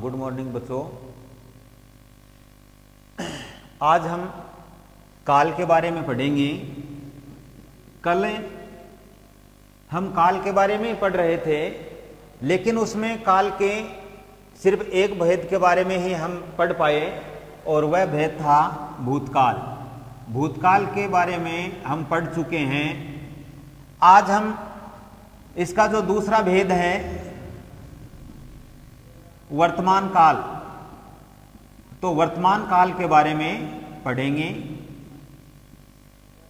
Good morning बच्चों। आज हम काल के बारे में पढ़ेंगे। कल हम काल के बारे में पढ़ रहे थे, लेकिन उसमें काल के सिर्फ एक भेद के बारे में ही हम पढ़ पाए और वह भेद था भूतकाल। भूतकाल के बारे में हम पढ़ चुके हैं। आज हम इसका जो दूसरा भेद है वर्तमान काल, तो वर्तमान काल के बारे में पढ़ेंगे।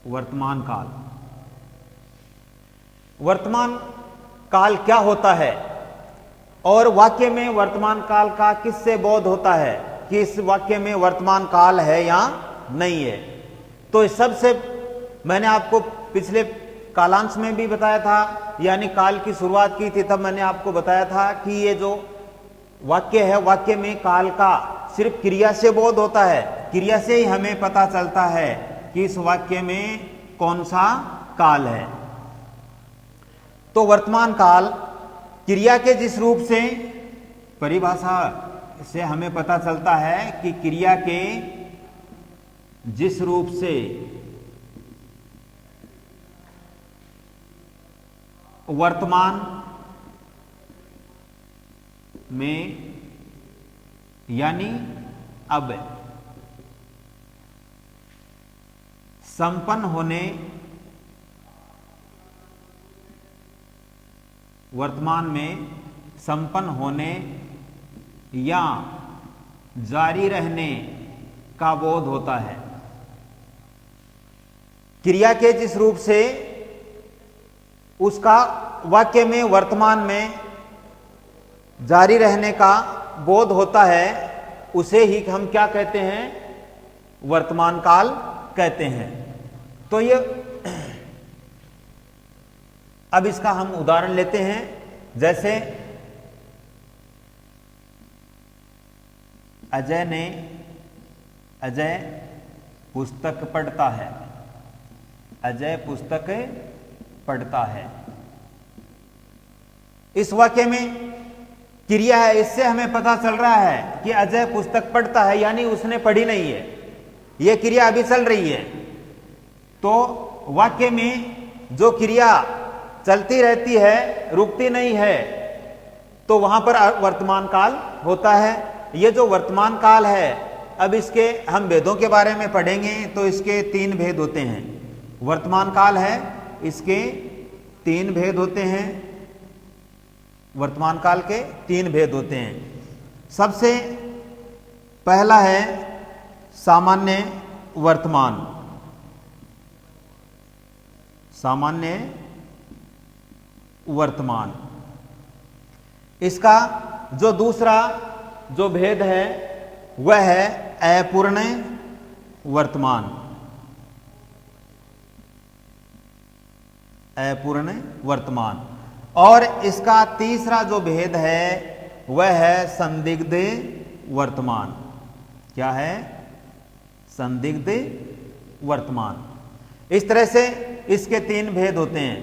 वर्तमान काल, वर्तमान काल क्या होता है और वाक्य में वर्तमान काल का किससे बोध होता है कि इस वाक्य में वर्तमान काल है या नहीं है। तो इस सबसे मैंने आपको पिछले कालांश में भी बताया था, यानी काल की शुरुआत की थी, तब मैंने आपको बताया था कि ये जो वाक्य है, वाक्य में काल का सिर्फ क्रिया से बोध होता है। क्रिया से ही हमें पता चलता है कि इस वाक्य में कौन सा काल है। तो वर्तमान काल क्रिया के जिस रूप से परिभाषा से हमें पता चलता है कि क्रिया के जिस रूप से वर्तमान में यानी अब संपन्न होने, वर्तमान में संपन्न होने या जारी रहने का बोध होता है। क्रिया के जिस रूप से उसका वाक्य में वर्तमान में जारी रहने का बोध होता है, उसे ही हम क्या कहते हैं, वर्तमान काल कहते हैं। तो ये अब इसका हम उदाहरण लेते हैं। जैसे अजय पुस्तक पढ़ता है। अजय पुस्तक पढ़ता है। इस वाक्य में क्रिया है, इससे हमें पता चल रहा है कि अजय पुस्तक पढ़ता है, यानी उसने पढ़ी नहीं है, यह क्रिया अभी चल रही है। तो वाक्य में जो क्रिया चलती रहती है, रुकती नहीं है, तो वहां पर वर्तमान काल होता है। यह जो वर्तमान काल है, अब इसके हम भेदों के बारे में पढ़ेंगे। तो इसके तीन भेद होते हैं। वर्तमान काल है, इसके तीन भेद होते हैं। वर्तमान काल के तीन भेद होते हैं। सबसे पहला है सामान्य वर्तमान। सामान्य वर्तमान, इसका जो दूसरा जो भेद है वह है अपूर्ण वर्तमान। अपूर्ण वर्तमान। और इसका तीसरा जो भेद है वह है संदिग्ध वर्तमान। क्या है? संदिग्ध वर्तमान। इस तरह से इसके तीन भेद होते हैं।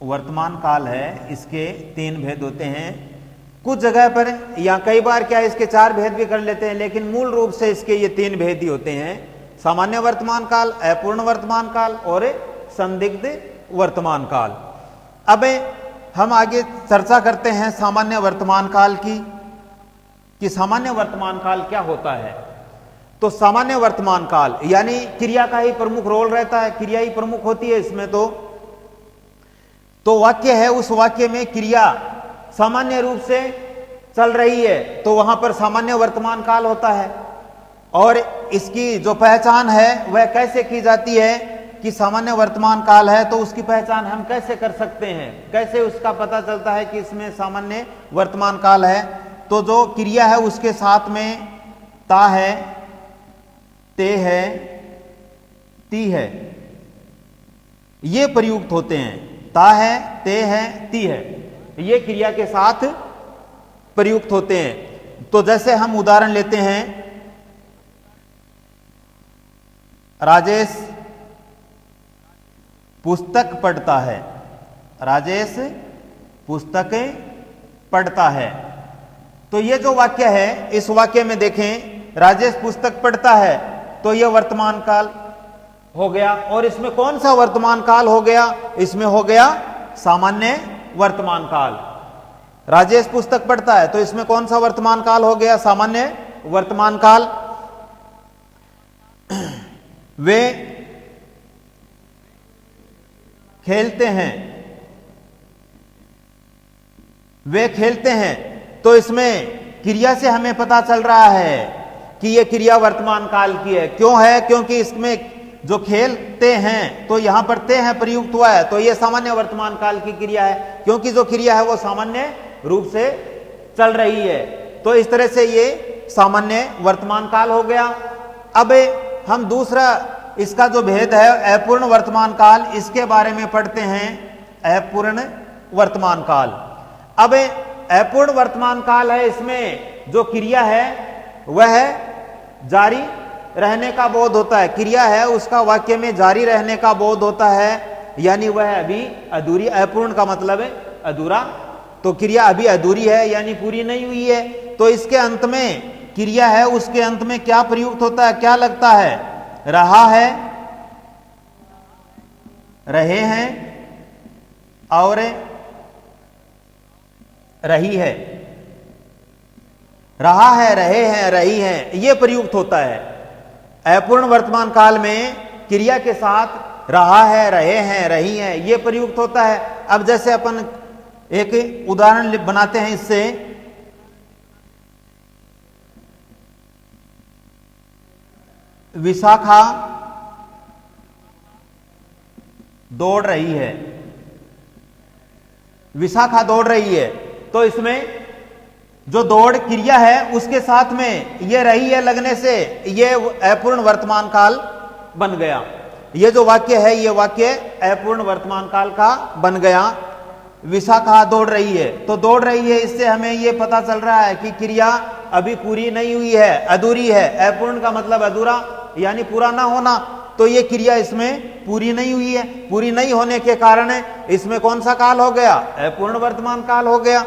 वर्तमान काल है, इसके तीन भेद होते हैं। कुछ जगह पर या कई बार क्या इसके चार भेद भी कर लेते हैं, लेकिन मूल रूप से इसके ये तीन भेद ही होते हैं। सामान्य वर्तमान काल, अपूर्ण वर्तमान काल और संदिग्ध वर्तमान काल। अब हम आगे चर्चा करते हैं सामान्य वर्तमान काल की, कि सामान्य वर्तमान काल क्या होता है। तो सामान्य वर्तमान काल यानी क्रिया का ही प्रमुख रोल रहता है, क्रिया ही प्रमुख होती है इसमें। तो वाक्य है, उस वाक्य में क्रिया सामान्य रूप से चल रही है, तो वहां पर सामान्य वर्तमान काल होता है। और इसकी जो पहचान है वह कैसे की जाती है कि सामान्य वर्तमान काल है, तो उसकी पहचान हम कैसे कर सकते हैं, कैसे उसका पता चलता है कि इसमें सामान्य वर्तमान काल है। तो जो क्रिया है उसके साथ में ता है, ते है, ती है, ये प्रयुक्त होते हैं। ता है, ते है, ती है, ये क्रिया के साथ प्रयुक्त होते हैं। तो जैसे हम उदाहरण लेते हैं, राजेश पुस्तक पढ़ता है। राजेश पुस्तकें पढ़ता है। तो ये जो वाक्य है, इस वाक्य में देखें, राजेश पुस्तक पढ़ता है, तो यह वर्तमान काल हो गया। और इसमें कौन सा वर्तमान काल हो गया? इसमें हो गया सामान्य वर्तमान काल। राजेश पुस्तक पढ़ता है, तो इसमें कौन सा वर्तमान काल हो गया? सामान्य वर्तमान काल। वे खेलते हैं, वे खेलते हैं, तो इसमें क्रिया से हमें पता चल रहा है कि यह क्रिया वर्तमान काल की है। क्यों है? क्योंकि इसमें जो खेलते हैं, तो यहां पर ते हैं प्रयुक्त हुआ है, तो यह सामान्य वर्तमान काल की क्रिया है, क्योंकि जो क्रिया है वो सामान्य रूप से चल रही है। तो इस तरह से ये सामान्य वर्तमान काल हो गया। अब हम दूसरा इसका जो भेद है अपूर्ण वर्तमान काल, इसके बारे में पढ़ते हैं। अपूर्ण वर्तमान काल। अब अपूर्ण वर्तमान काल है, इसमें जो क्रिया है वह जारी रहने का बोध होता है। क्रिया है उसका वाक्य में जारी रहने का बोध होता है, यानी वह अभी अधूरी। अपूर्ण का मतलब है अधूरा, तो क्रिया अभी अधूरी है यानी पूरी नहीं हुई है। तो इसके अंत में क्रिया है, उसके अंत में क्या प्रयुक्त होता है? क्या लगता है? रहा है, रहे हैं और रही है। रहा है, रहे हैं, रही है, यह प्रयुक्त होता है। अपूर्ण वर्तमान काल में क्रिया के साथ रहा है, रहे हैं, रही है, यह प्रयुक्त होता है। अब जैसे अपन एक उदाहरण बनाते हैं इससे। विशाखा दौड़ रही है, विशाखा दौड़ रही है, तो इसमें जो दौड़ क्रिया है उसके साथ में ये रही है लगने से ये अपूर्ण वर्तमान काल बन गया। ये जो वाक्य है ये वाक्य अपूर्ण वर्तमान काल का बन गया। विशाखा दौड़ रही है, तो दौड़ रही है, इससे हमें ये पता चल रहा है कि क्रिया अभी पूरी नहीं हुई है, अधूरी है। अपूर्ण का मतलब अधूरा यानी पूरा ना होना, तो ये क्रिया इसमें पूरी नहीं हुई है। पूरी नहीं होने के कारण इसमें कौन सा काल हो गया? अपूर्ण वर्तमान काल हो गया।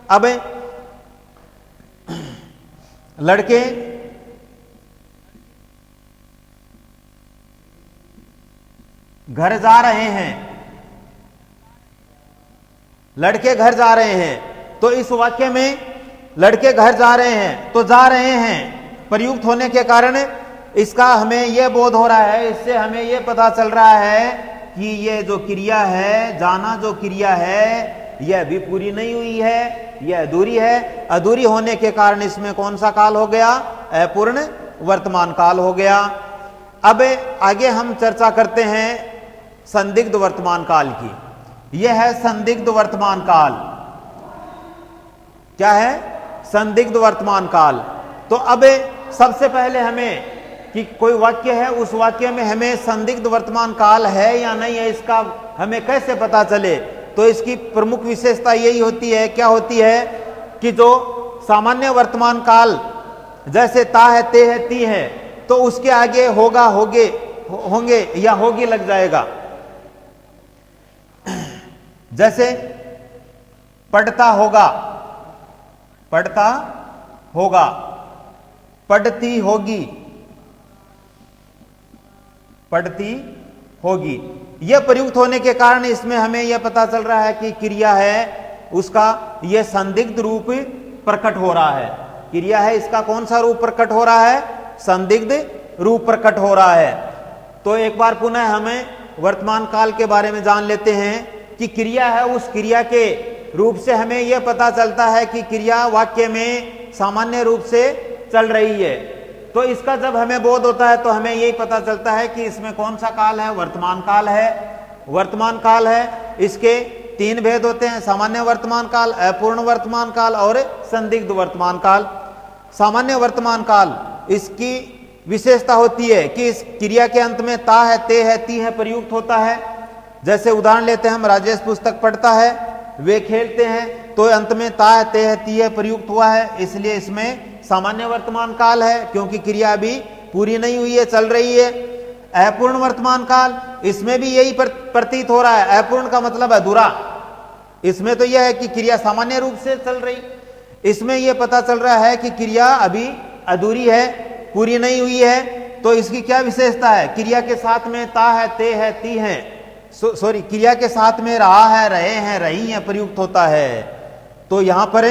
अब लड़के घर जा रहे हैं, लड़के घर जा रहे हैं, तो इस वाक्य में लड़के घर जा रहे हैं, तो जा रहे हैं प्रयुक्त होने के कारण इसका हमें यह बोध हो रहा है, इससे हमें यह पता चल रहा है कि यह जो क्रिया है, जाना जो क्रिया है, यह अभी पूरी नहीं हुई है, यह अधूरी है। अधूरी होने के कारण इसमें कौन सा काल हो गया? अपूर्ण वर्तमान काल हो गया। अब आगे हम चर्चा करते हैं संदिग्ध वर्तमान काल की। यह है संदिग्ध वर्तमान काल। क्या है? संदिग्ध वर्तमान काल। तो अब सबसे पहले हमें कि कोई वाक्य है, उस वाक्य में हमें संदिग्ध वर्तमान काल है या नहीं है, इसका हमें कैसे पता चले? तो इसकी प्रमुख विशेषता यही होती है, क्या होती है कि जो सामान्य वर्तमान काल जैसे ता है, ते है, ती है, तो उसके आगे होगा, होगे, होंगे या होगी लग जाएगा। जैसे पढ़ता होगा, पढ़ता होगा, पढ़ती होगी, पढ़ती होगी। यह प्रयुक्त होने के कारण इसमें हमें यह पता चल रहा है कि क्रिया है उसका यह संदिग्ध रूप प्रकट हो रहा है। क्रिया है इसका कौन सा रूप प्रकट हो रहा है? संदिग्ध रूप प्रकट हो रहा है। तो एक बार पुनः हमें वर्तमान काल के बारे में जान लेते हैं कि क्रिया है, उस क्रिया के रूप से हमें यह पता चलता है कि क्रिया वाक्य में सामान्य रूप से चल रही है। तो इसका जब हमें बोध होता है तो हमें यही पता चलता है कि इसमें कौन सा काल है? वर्तमान काल है। वर्तमान काल है, इसके तीन भेद होते हैं, सामान्य वर्तमान काल, अपूर्ण वर्तमान काल और संदिग्ध वर्तमान काल। सामान्य वर्तमान काल इसकी विशेषता होती है कि इस क्रिया के अंत में ता है, ते है, ती है प्रयुक्त होता है। जैसे उदाहरण लेते हैं हम, राजेश पुस्तक पढ़ता है, वे खेलते हैं, तो अंत में ता है, ते है, ती है प्रयुक्त हुआ है, इसलिए इसमें सामान्य वर्तमान काल है, क्योंकि क्रिया अभी पूरी नहीं हुई है, चल रही है। अपूर्ण वर्तमान काल, इसमें भी यही प्रतीत हो रहा है। अपूर्ण का मतलब अधूरा। इसमें तो यह है कि क्रिया सामान्य रूप से चल रही, इसमें यह पता चल रहा है कि क्रिया अभी अधूरी है, पूरी नहीं हुई है। तो इसकी क्या विशेषता है? क्रिया के साथ में ता है, ते है, ती है, सॉरी क्रिया के साथ में रहा है, रहे हैं, रही हैं प्रयुक्त होता है। तो यहां पर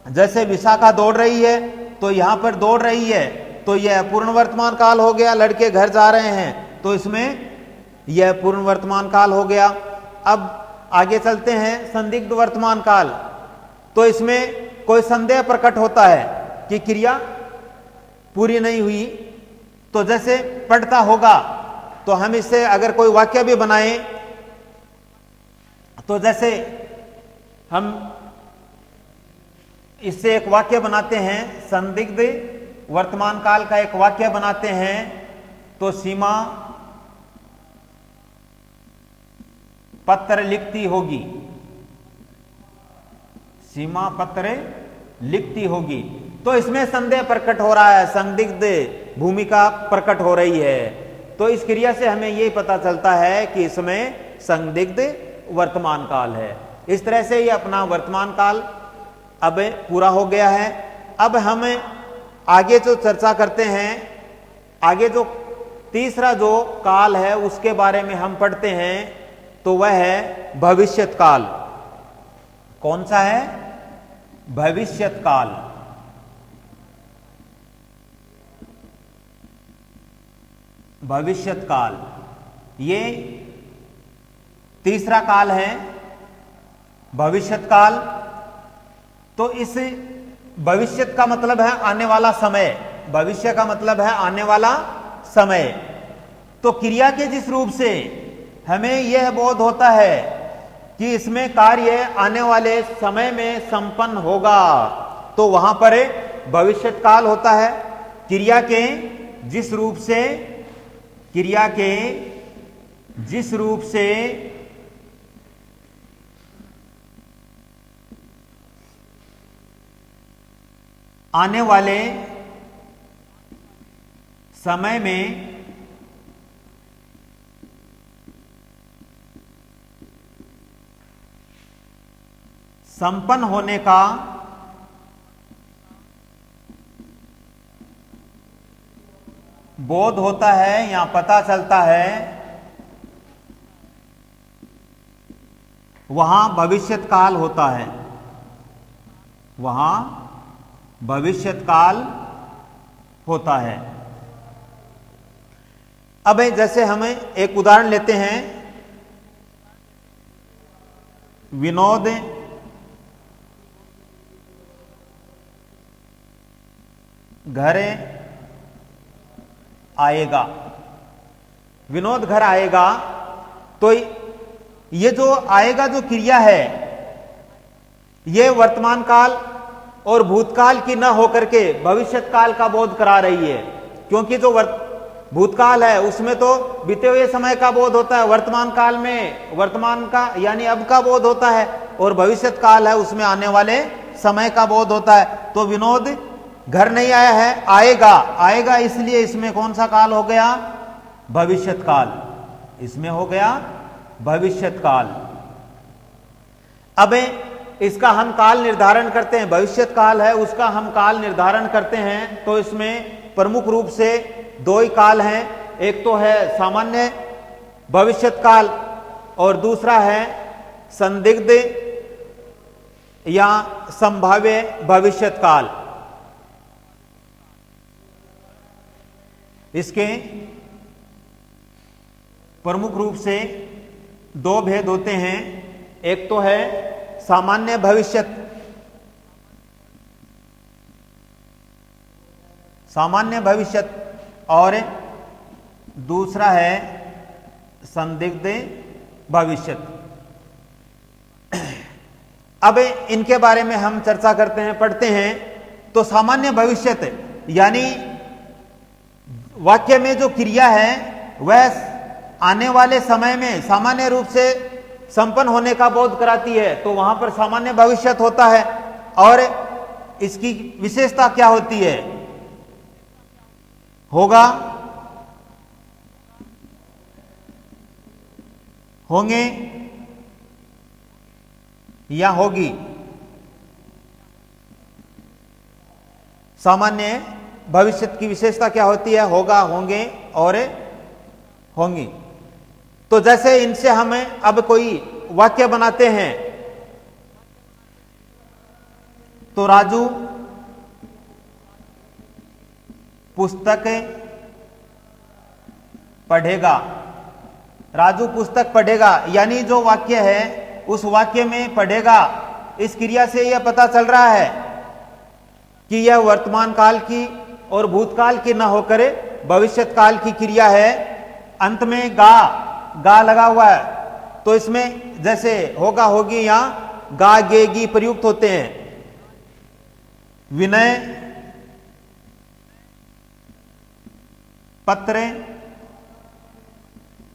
जैसे विशाखा दौड़ रही है, तो यहां पर दौड़ रही है, तो यह पूर्ण वर्तमान काल हो गया। लड़के घर जा रहे हैं, तो इसमें यह पूर्ण वर्तमान काल हो गया। अब आगे चलते हैं, संदिग्ध वर्तमान काल। तो इसमें कोई संदेह प्रकट होता है कि क्रिया पूरी नहीं हुई। तो जैसे पढ़ता होगा, तो हम इससे अगर कोई वाक्य भी बनाए, तो जैसे हम इससे एक वाक्य बनाते हैं, संदिग्ध वर्तमान काल का एक वाक्य बनाते हैं। तो सीमा पत्र लिखती होगी, सीमा पत्र लिखती होगी। तो इसमें संदेह प्रकट हो रहा है, संदिग्ध भूमिका प्रकट हो रही है। तो इस क्रिया से हमें यह पता चलता है कि इसमें संदिग्ध वर्तमान काल है। इस तरह से ये अपना वर्तमान काल अब पूरा हो गया है। अब हम आगे जो चर्चा करते हैं, आगे जो तीसरा जो काल है उसके बारे में हम पढ़ते हैं, तो वह है भविष्यत काल। कौन सा है? भविष्यत काल। भविष्यत काल ये तीसरा काल है, भविष्यत काल। तो इस भविष्यत का मतलब है आने वाला समय, भविष्य का मतलब है आने वाला समय। तो क्रिया के जिस रूप से हमें यह बोध होता है कि इसमें कार्य आने वाले समय में संपन्न होगा, तो वहां पर भविष्यत काल होता है। क्रिया के जिस रूप से, क्रिया के जिस रूप से आने वाले समय में संपन्न होने का बोध होता है या पता चलता है, वहां भविष्यत काल होता है, वहां भविष्यत काल होता है। अब जैसे हम एक उदाहरण लेते हैं, विनोद घर आएगा, विनोद घर आएगा। तो ये जो आएगा जो क्रिया है, ये वर्तमान काल और भूतकाल की न होकर के भविष्यत काल का बोध करा रही है। क्योंकि जो भूतकाल है उसमें तो बीते हुए समय का बोध होता है, वर्तमान काल में वर्तमान का यानी अब का बोध होता है, और भविष्यत काल है उसमें आने वाले समय का बोध होता है। तो विनोद घर नहीं आया है, आएगा, आएगा, इसलिए इसमें कौन सा काल हो गया? भविष्यत काल। इसमें हो गया भविष्यत काल। अब इसका हम काल निर्धारण करते हैं, भविष्यत काल है उसका हम काल निर्धारण करते हैं। तो इसमें प्रमुख रूप से दो ही काल हैं, एक तो है सामान्य भविष्यत काल और दूसरा है संदिग्ध या संभाव्य भविष्यत काल। इसके प्रमुख रूप से दो भेद होते हैं, एक तो है सामान्य भविष्यत, सामान्य भविष्यत, और दूसरा है संदिग्ध भविष्यत। अब इनके बारे में हम चर्चा करते हैं, पढ़ते हैं। तो सामान्य भविष्यत यानी वाक्य में जो क्रिया है वह आने वाले समय में सामान्य रूप से संपन्न होने का बोध कराती है, तो वहां पर सामान्य भविष्यत होता है। और इसकी विशेषता क्या होती है? होगा, होंगे या होगी। सामान्य भविष्य की विशेषता क्या होती है? होगा, होंगे और होंगी। तो जैसे इनसे हमें अब कोई वाक्य बनाते हैं, तो राजू पुस्तक पढ़ेगा। राजू पुस्तक पढ़ेगा, यानी जो वाक्य है उस वाक्य में पढ़ेगा, इस क्रिया से यह पता चल रहा है कि यह वर्तमान काल की और भूतकाल की न होकर भविष्यत काल की क्रिया है। अंत में गा लगा हुआ है, तो इसमें जैसे होगा, होगी या गा गेगी प्रयुक्त होते हैं। विनय पत्र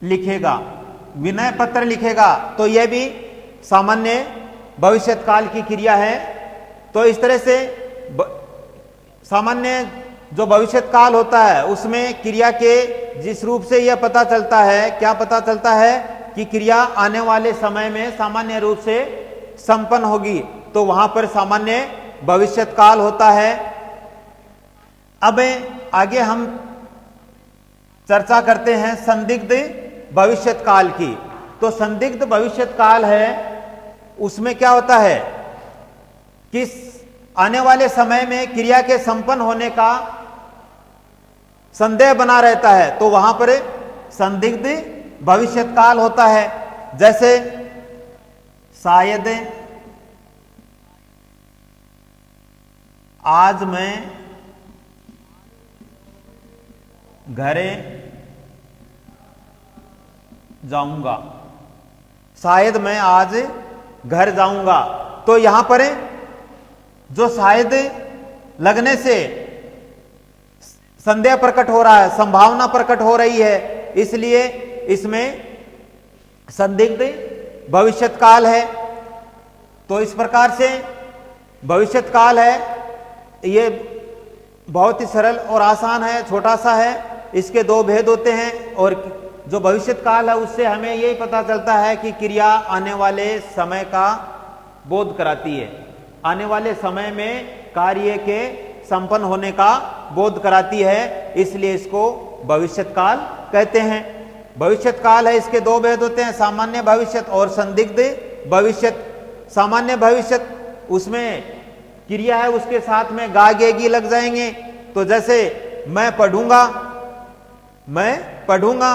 लिखेगा। विनय पत्र लिखेगा, तो यह भी सामान्य भविष्यत काल की क्रिया है। तो इस तरह से सामान्य जो भविष्यत काल होता है उसमें क्रिया के जिस रूप से यह पता चलता है, क्या पता चलता है कि क्रिया आने वाले समय में सामान्य रूप से संपन्न होगी, तो वहां पर सामान्य भविष्यत काल होता है। अब आगे हम चर्चा करते हैं संदिग्ध भविष्यत काल की। तो संदिग्ध भविष्यत काल है, उसमें क्या होता है कि आने वाले समय में क्रिया के संपन्न होने का संदेह बना रहता है, तो वहां पर संदिग्ध भविष्यत काल होता है। जैसे शायद आज मैं घरे जाऊंगा। शायद मैं आज घर जाऊंगा, तो यहां पर जो शायद लगने से संदेह प्रकट हो रहा है, संभावना प्रकट हो रही है, इसलिए इसमें संदिग्ध भविष्यत काल है। तो इस प्रकार से भविष्यत काल है, ये बहुत ही सरल और आसान है, छोटा सा है। इसके दो भेद होते हैं, और जो भविष्यत काल है उससे हमें यही पता चलता है कि क्रिया आने वाले समय का बोध कराती है, आने वाले समय में कार्य के संपन्न होने का बोध कराती है, इसलिए इसको भविष्यत काल कहते हैं। भविष्यत काल है, इसके दो भेद होते हैं, सामान्य भविष्यत और संदिग्ध भविष्यत। सामान्य भविष्यत उसमें क्रिया है, उसके साथ में गा गेगी लग जाएंगे। तो जैसे मैं पढ़ूंगा,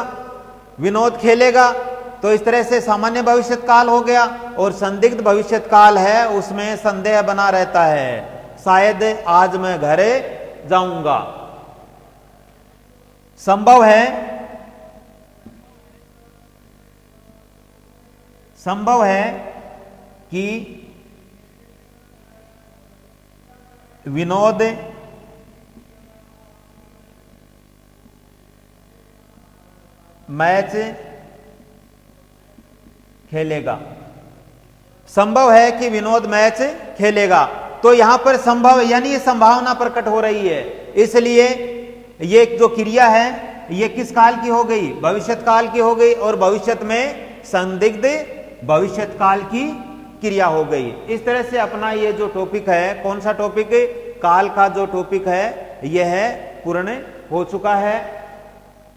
विनोद खेलेगा, तो इस तरह से सामान्य भविष्यत काल हो गया। और संदिग्ध भविष्यत काल है, उसमें संदेह बना रहता है, शायद आज मैं घरे जाऊंगा। संभव है कि विनोद मैच खेलेगा। संभव है कि विनोद मैच खेलेगा, तो यहां पर संभव यानी ये संभावना प्रकट हो रही है, इसलिए ये जो क्रिया है ये किस काल की हो गई? भविष्यत काल की हो गई, और भविष्यत में संदिग्ध भविष्यत काल की क्रिया हो गई। इस तरह से अपना ये जो टॉपिक है, कौन सा टॉपिक? काल का जो टॉपिक है यह पूर्ण हो चुका है।